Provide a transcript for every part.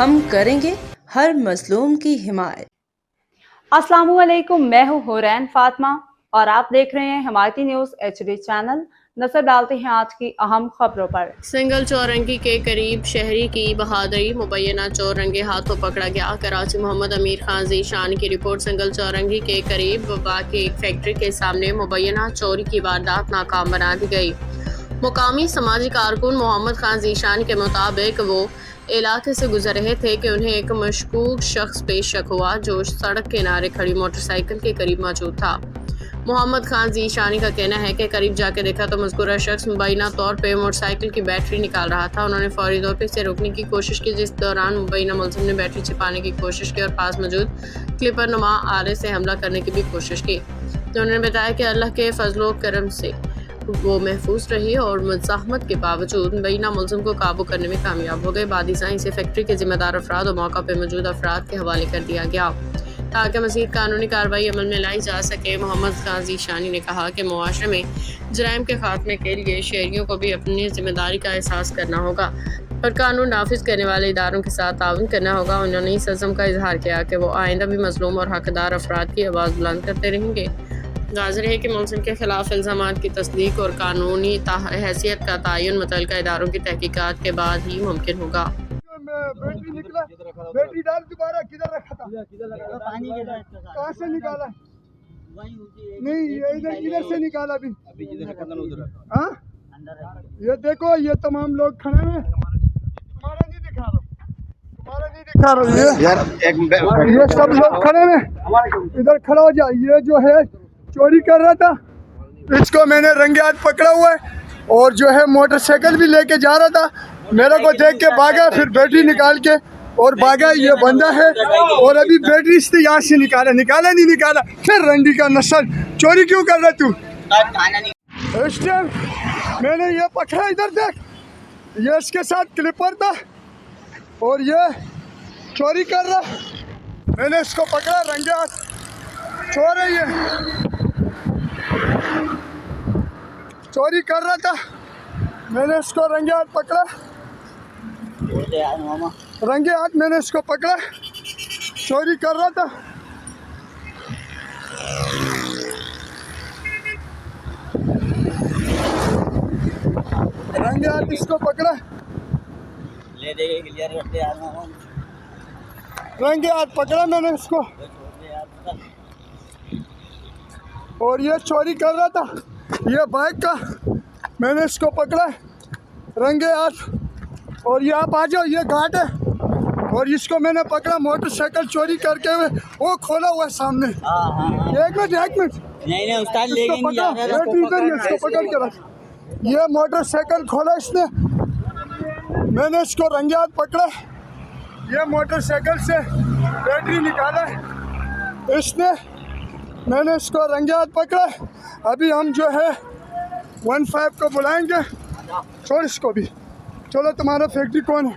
हम करेंगे हर मजलूम की हिमायत। अस्सलामुअलैकुम, मैं हूँ हुरैन फातिमा और आप देख रहे हैं हिमायती न्यूज़ HD चैनल। नजर डालते हैं आज की अहम खबरों पर। सिंगल चौरंगी के करीब शहरी की बहादुरी, मुबैना चोर रंगे हाथों पकड़ा गया। कराची मोहम्मद अमीर खान ज़ीशान की रिपोर्ट। सिंगल चौरंगी के करीब वाक़ई एक फैक्ट्री के सामने मुबैना चोरी की वारदात नाकाम बना दी गई। मुकामी समाजी कारकुन मोहम्मद खान ज़ीशान के मुताबिक वो इलाके से गुजर रहे थे कि उन्हें एक मशकूक शख्स पे शक हुआ जो सड़क किनारे खड़ी मोटरसाइकिल के करीब मौजूद था। मोहम्मद खान ज़ीशानी का कहना है कि करीब जाकर देखा तो मज़कूरा शख्स मुबैना तौर पे मोटरसाइकिल की बैटरी निकाल रहा था। उन्होंने फौरी तौर पे इसे रोकने की कोशिश की, जिस दौरान मुबैना मुलज़िम ने बैटरी छिपाने की कोशिश की और पास मौजूद क्लिपर नुमा आले से हमला करने की भी कोशिश की। उन्होंने बताया कि अल्लाह के फजलो करम से वो महफूज रही और मुज़ाहमत के बावजूद मुबैना मुलज़िम को काबू करने में कामयाब हो गए। बाद इसे फैक्ट्री के जिम्मेदार अफराद और मौका पर मौजूद अफराद के हवाले कर दिया गया ताकि मज़ीद कानूनी कार्रवाई अमल में लाई जा सके। मोहम्मद खान ज़ीशानी ने कहा कि मुआशरे में जराइम के खात्मे के लिए शहरियों को भी अपनी जिम्मेदारी का एहसास करना होगा और कानून नाफिज करने वाले इदारों के साथ ताउन करना होगा। उन्होंने इस अज़म का इजहार किया कि वो आइंदा भी मज़लूम और हकदार अफराद की आवाज़ बुलंद करते रहेंगे। जाहिर है कि मुलज़िम के खिलाफ इल्ज़ामात की तस्दीक और कानूनी हैसियत का तयन मुतल्लिका इदारों की तहकीकात के बाद ही मुमकिन होगा। बैटरी निकला, बैटरी डाल दोबारा किधर रखा था? कहाँ से निकाला? नहीं, इधर से निकाला अभी। हाँ, ये देखो, ये तमाम लोग खड़े हैं। तुम्हारा नहीं दिखा रहा, तुम्हारा नहीं दिखा रहा। ये सब लोग खड़े हैं, इधर खड़ा हो जा। ये जो है चोरी कर रहा था, इसको मैंने रंगे हाथ पकड़ा हुआ है और जो है मोटरसाइकिल भी लेके जा रहा था। मेरे को देख के भागा, फिर बैटरी निकाल के और भागा। ये बंदा है और अभी बैटरी इसने यहाँ से निकाला नहीं निकाला। फिर रंडी का नस्ल, चोरी क्यों कर रहा तू? इस टाइम मैंने ये पकड़ा, इधर देख, ये इसके साथ क्लिपर था और ये चोरी कर रहा। मैंने इसको पकड़ा रंगे हाथ, चोर है ये, चोरी कर रहा था। मैंने इसको रंगे हाथ पकड़ा, रंगे हाथ मैंने इसको पकड़ा, चोरी कर रहा था। रंगे हाथ इसको पकड़ा, रंगे हाथ पकड़ा मैंने इसको और ये चोरी कर रहा था। ये बाइक का मैंने इसको पकड़ा रंगे हाथ और ये आप आ जाओ, ये घाट है और इसको मैंने पकड़ा मोटरसाइकिल चोरी करके हुए, वो खोला हुआ है सामने। एक मिनट नहीं उस्ताद इसको पकड़ के रख। ये मोटरसाइकिल खोला इसने, मैंने इसको रंगे हाथ पकड़ा। ये मोटरसाइकिल से बैटरी निकाला इसने, मैंने इसको रंगे हाथ पकड़ा। अभी हम जो है 15 को बुलाएंगे। छोड़ इसको भी। चलो, तुम्हारा फैक्ट्री कौन है?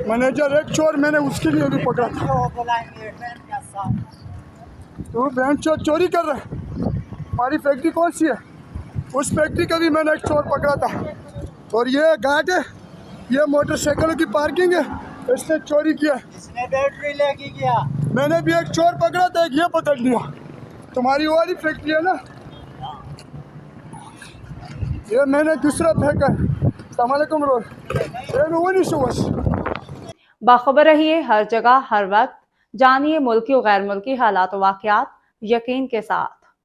मैनेजर एक चोर, मैंने उसके लिए भी पकड़ा था। तू बैंक चोरी कर रहा है? हमारी फैक्ट्री कौन सी है? उस फैक्ट्री का भी मैंने एक चोर पकड़ा था। और ये घाट है, ये मोटरसाइकिलों की पार्किंग है, इसने चोरी किया। इसने बैटरी लेके गया। मैंने भी एक चोर पकड़ा था, एक ये पकड़ लिया। तुम्हारी वाली फैक्ट्री है ना? ये मैंने दूसरा फेंका। अस्सलामुअलैकुम रोल। बाखबर रहिए हर जगह हर वक्त, जानिए मुल्की और गैर मुल्की हालात और वाक़यात यकीन के साथ।